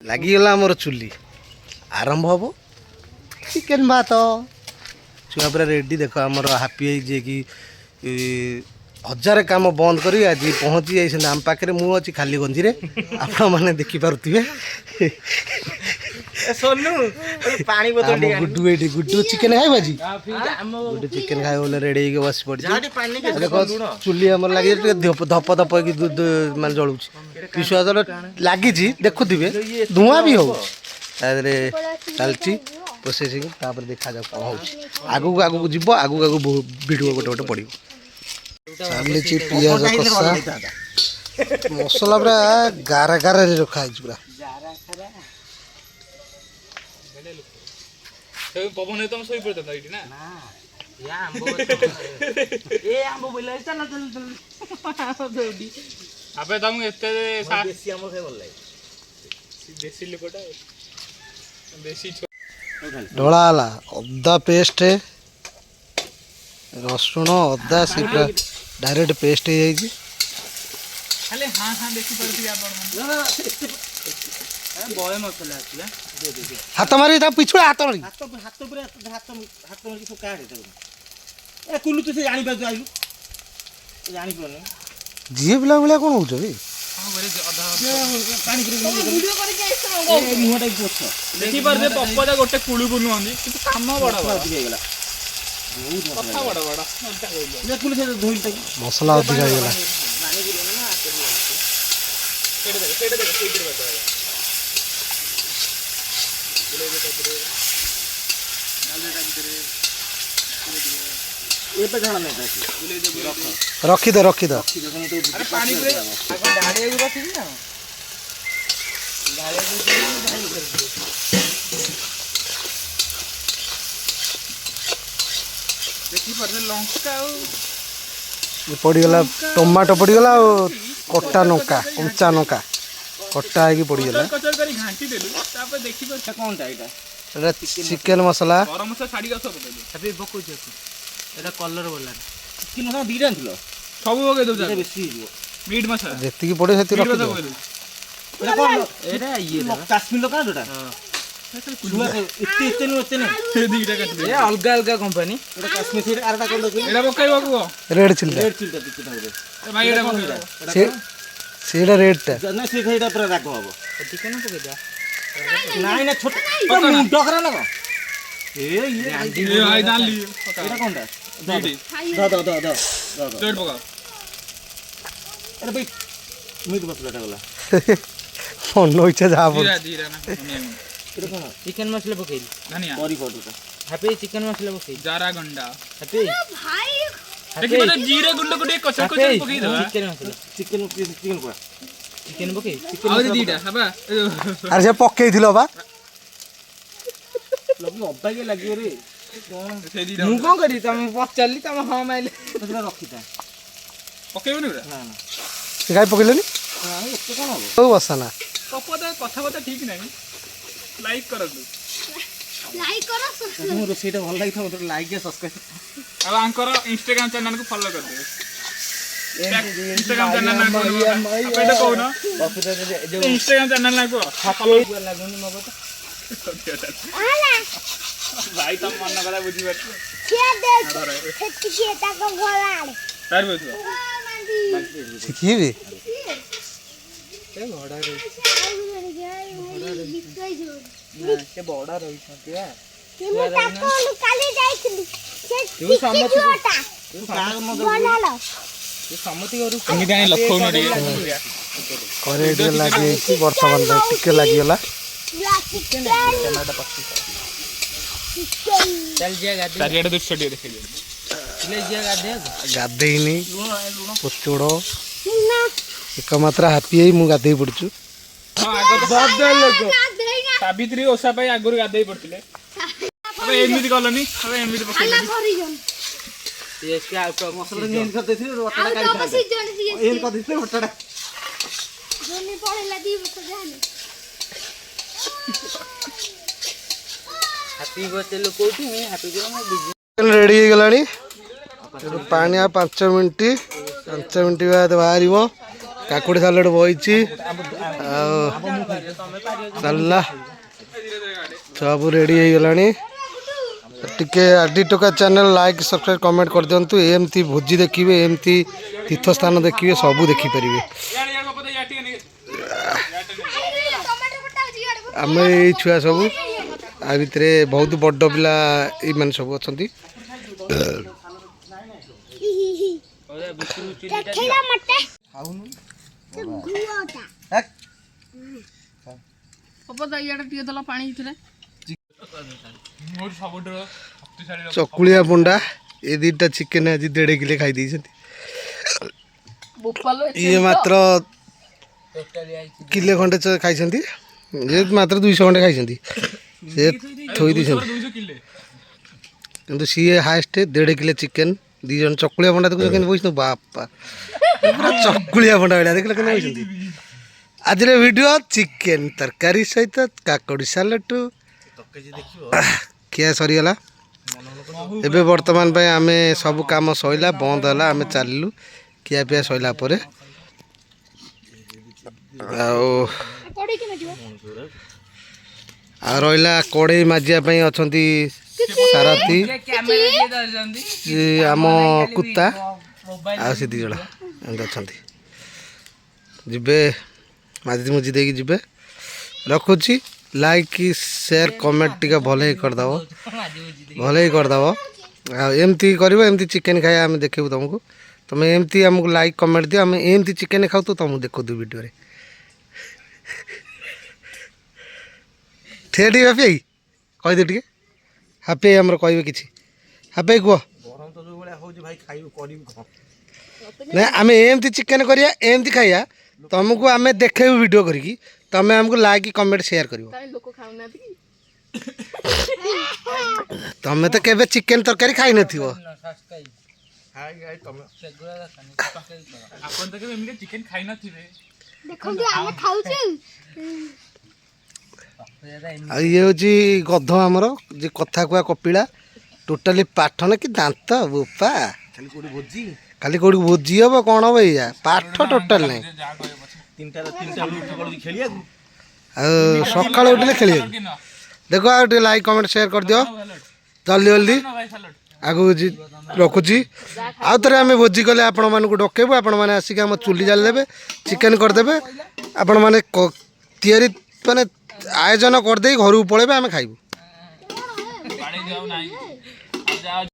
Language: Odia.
ଲାଗିଗଲା ଆମର ଚୁଲି ଆରମ୍ଭ ହବ ଚିକେନ ଭାତ ଛୁଆ ପୁରା ରେଡ଼ି ଦେଖ ଆମର ହାପି ହେଇ ଯିଏକି ହଜାରେ କାମ ବନ୍ଦ କରି ଆଜି ପହଞ୍ଚି ଯାଇଛନ୍ତି ଆମ ପାଖରେ ମୁଁ ଅଛି ଖାଲି ଗଞ୍ଜିରେ ଆପଣମାନେ ଦେଖିପାରୁଥିବେ ପାଣି ବୋତଲ ଟିକେ ଗୁଡୁ ଏଇଠି ଗୁଡୁ ଚିକେନ ଖାଇବ ଆଜି ଗୁଡୁ ଚିକେନ ଖାଇବ ବୋଲେ ରେଡ଼ି ହେଇକି ବସି ପଡ଼ିଛି ଦେଖ ଚୁଲି ଆମର ଲାଗିଛି ଟିକେ ଧପ ଧପ ହେଇକି ମାନେ ଜଳୁଛି ବିଶ୍ୱାସ ଲାଗିଛି ଦେଖୁଥିବେ ଧୂଆଁ ବି ହଉ ତା ଦେହରେ ଚାଲିଛି ପ୍ରୋସେସିଂ ତାପରେ ଦେଖାଯାଉ କ'ଣ ହେଉଛି ଆଗକୁ ଆଗକୁ ଯିବ ଆଗକୁ ଆଗକୁ ଭିଡ଼ିଓ ଗୋଟେ ଗୋଟେ ପଡ଼ିବ ଚାଲିଛି ପିଆଜ କଷା ମସଲା ପୁରା ଗାରା ଗାରାରେ ରଖା ହେଇଛି ପୁରା ପବନ ତମ ଶୋଇ ପଡିଥାନ୍ତା ଏଇଠି ନା ଆବେ ତମକୁ ଏତେ ଦେଶୀ ଆମର ଖାଇ ଭଲ ଲାଗେ ଦେଶୀ ଲୋକଟା ଦେଶୀ ଢଳା ହେଲା ଅଦା ପେଷ୍ଟ ରସୁଣ ଅଦା ସେ ପୁରା ଡାଇରେକ୍ଟ ପେଷ୍ଟ ହେଇଯାଇଛି ଖାଲି ହଁ ହଁ ଦେଖି ପାରୁଥିବେ ଆପଣ ବୟ ମସଲା ଅଛି ହାତ ମାରି ତା ପିଛୁଆ ହାତ ମାରି ହାତ ପୁରା ହାତ ମାରିକି ସବୁ କାଢେ ତାକୁ ଏ କୁଲୁ ତୁ ସେ ଜାଣିପାରୁଛୁ ଆଇଲୁ ଜାଣିପାରୁନି ଝିଅ ପିଲା ଭଳିଆ କ'ଣ ହଉଛ ବି ଦେଖିପାରୁଥିବେ ପପଦା ଗୋଟେ କୁଳୁକୁ ନୁହନ୍ତି କିନ୍ତୁ କାମ ବଡ ବଡ ହେଇଗଲା କଥା ବଡ ବଡ ମସଲା ଅଧିକ ହେଇଗଲା ରଖିଦ ରଖିଦ ପଡ଼ିଗଲା ଟମାଟୋ ପଡ଼ିଗଲା ଆଉ କଟା ଲଙ୍କା କଞ୍ଚା ଲଙ୍କା କଟା ହେଇକି ପଡ଼ିଗଲା ଏଇଟା ଚିକେନ ମସଲା ଯେତିକି ପଡ଼ିବ ସେତିକି ରଖିଦେବ ଅଲଗା ଅଲଗା କମ୍ପାନୀ ରେଡ୍ ଚିଲି ସେଇଟା ରେଡ୍ଟା ସେଇଟା ପୁରା ରାଗ ହବ ଚିକେନ ପକେଇଦବା ନାଇଁ ନା ଛୋଟ ମୁଣ୍ଡ ଖରା ନା ମିଟ୍ ମସଲାଟା ଗଲା ମନ ଇଚ୍ଛା ଯାହା ଚିକେନ ମସଲା ପକେଇଲି ଧନିଆ ହାପି ଚିକେନ ମସଲା ପକେଇ ଜାରା ଗଣ୍ଡା ହାପି जीरे गुंड को कचर कचर पकई दवा चिकेन पूरा चिकेन पकई आ दीटा हबा अरे से पकई दिलो बा लगी अब्बा के लागियो रे मु कोन करी तम पचली तम ह माइले तोरा रखिता पकेइबनी रे ना ना से गाय पकइलनी हां एते कोन हो ओ बसना पपदा कथा बता ठीक नाही लाइक करदु लाइक करो तुम रोसीटा भल लागि त लाइक या सब्सक्राइब अब आंकर इंस्टाग्राम चैनल को फॉलो कर दे इंस्टाग्राम चैनल ना अपन तो कहू ना इंस्टाग्राम चैनल ना को फॉलो लागुनी मगो तो भाई तुम मन करा बुझी बात के दे के ताको गोलाड़ तार बुझो सिखिबे ए घोड़ा रे के बड़ा रही छथि आ ମୁଁ ତାକୁ କାଲି ଯାଇଥିଲି ସେ ଟିକିଟା ତୁ କାଗ ମଦର ବୋଲାଲ ତୁ ସମତି କରୁ କେମି କାଇଁ ଲଖौ ନଡି करेट लगी बर्तमान टिके लगिगला चल जिया गादे चारियाडे दृश्य टिके देखै ले जिया गादे गाधेइनी पुचुड़ो एकमात्र हापी मु गाधे पड़छु सावित्री ओसा पाई आगुर गाधे पड़तिले अबे एमिति गलनी अबे एमिति पकेले ये के मसला नींद कर देथि रोटड़ा काई खा एन कर देथि रोटड़ा जोनी पड़ेला दी बस जाने हैप्पी बर्थडे लो कोठी में हैप्पी जो मैं बिजी रेडी हो गलानी पानी आ 5 मिनिट बाद बाहर काकुड़ी सालड बही ଚାଲିଲା ସବୁ ରେଡ଼ି ହେଇଗଲାଣି। ଟିକେ ଆଡି ଟୋକା ଚ୍ୟାନେଲ ଲାଇକ୍ ସବସ୍କ୍ରାଇବ୍ କମେଣ୍ଟ କରିଦିଅନ୍ତୁ। ଏମିତି ଭୋଜି ଦେଖିବେ, ଏମିତି ତୀର୍ଥସ୍ଥାନ ଦେଖିବେ, ସବୁ ଦେଖିପାରିବେ। ଆମେ ଏଇ ଛୁଆ ସବୁ ଆ ଭିତରେ ବହୁତ ବଡ଼ ପିଲା ଏଇମାନେ ସବୁ ଅଛନ୍ତି। ଚକୁଳିଆ ପଣ୍ଡା ଏ ଦୁଇଟା ଚିକେନ ଆଜି 1.5 କିଲୋ ଖାଇ ଦେଇଛନ୍ତି। ଇଏ ମାତ୍ର କିଲେ ଖଣ୍ଡେ ଖାଇଛନ୍ତି, ଇଏ ମାତ୍ର 200 ଖଣ୍ଡେ ଖାଇଛନ୍ତି। ସେ ଥୋଇ ଦେଇଛନ୍ତି, କିନ୍ତୁ ସିଏ ହାଏଷ୍ଟ 1.5 କିଲୋ ଚିକେନ। 2 ଜଣ ଚକୁଳିଆ ପଣ୍ଡା ଦେଖୁଛ କେମିତି ବସିଛନ୍ତି, ବାପା ପୁରା ଚକୁଳିଆ ପଣ୍ଡା ଭଳିଆ ଦେଖିଲେ କେମିତି ବସିଛନ୍ତି। ଆଜିର ଭିଡ଼ିଓ ଚିକେନ ତରକାରୀ ସହିତ କାକୁଡ଼ି ସାଲଟ ଖିଆ ସରିଗଲା। ଏବେ ବର୍ତ୍ତମାନ ପାଇଁ ଆମେ ସବୁ କାମ ସରିଲା, ବନ୍ଦ ହେଲା, ଆମେ ଚାଲିଲୁ ଖିଆପିଆ ସରିଲା ପରେ। ଆଉ ରହିଲା କଡ଼େଇ ମାଜିବା ପାଇଁ ଅଛନ୍ତି ସାରଥୀ, ଆମ କୁତା, ଆଉ ସେ 2 ଜଣ ଏମିତି ଅଛନ୍ତି। ଯିବେ ମାଜି ମୁଜି ଦେଇକି ଯିବେ। ରଖୁଛି, ଲାଇକ୍ ସେୟାର କମେଣ୍ଟ ଟିକେ ଭଲକି କରିଦେବ, ଭଲକି କରିଦେବ। ଆଉ ଏମିତି କରିବ, ଏମିତି ଚିକେନ ଖାଇବା ଆମେ ଦେଖେଇବୁ ତୁମକୁ। ତୁମେ ଏମିତି ଆମକୁ ଲାଇକ୍ କମେଣ୍ଟ ଦିଅ, ଆମେ ଏମିତି ଚିକେନ ଖାଉଥିବୁ ତୁମକୁ ଦେଖାଉଥିବୁ ଭିଡ଼ିଓରେ। ଠିଆ ଟିକେ ହାପି ଭାଇ କହିଦିଅ ଟିକେ, ହାପି ଭାଇ ଆମର କହିବେ କିଛି। ହାପି ଭାଇ କୁହ। ନାଇଁ ଆମେ ଏମିତି ଚିକେନ କରିବା, ଏମିତି ଖାଇବା, ତୁମକୁ ଆମେ ଦେଖେଇବୁ ଭିଡ଼ିଓ କରିକି, ତୁମେ ଆମକୁ ଲାଇକ୍ କମେଣ୍ଟ ସେୟାର କରିବ। ତମେ ତ କେବେ ଚିକେନ ତରକାରୀ ଖାଇନଥିବ। ଆପଣ ତ କେବେ ଏମିତି ଚିକେନ ଖାଇନଥିବେ। ଦେଖନ୍ତୁ ଆମେ ଖାଉଛୁ। ଆଉ ଇଏ ହେଉଛି ଗଧ ଆମର, ଯେ କଥା କୁହା କପିଳା। ଟୋଟାଲି ପାଠ ନା କି ଦାନ୍ତ ବୋପା, ଖାଲି କୋଉଠି ଭୋଜି ହବ କ'ଣ ହବ, ଏଇଆ ପାଠ ଟୋଟାଲ ନାହିଁ। ଆଉ ସକାଳୁ ଉଠିଲେ ଖେଳିବାକୁ। ଦେଖ ଆଉ ଟିକେ ଲାଇକ୍ କମେଣ୍ଟ ସେୟାର କରିଦିଅ ଜଲ୍ଦି ଜଲ୍ଦି ଆଗକୁ। ରଖୁଛି, ଆଉ ଥରେ ଆମେ ଭୋଜି କଲେ ଆପଣମାନଙ୍କୁ ଡକେଇବୁ। ଆପଣମାନେ ଆସିକି ଆମ ଚୁଲି ଜାଳିଦେବେ, ଚିକେନ କରିଦେବେ। ଆପଣମାନେ ତିଆରି ମାନେ ଆୟୋଜନ କରିଦେଇ ଘରକୁ ପଳେଇବେ, ଆମେ ଖାଇବୁ।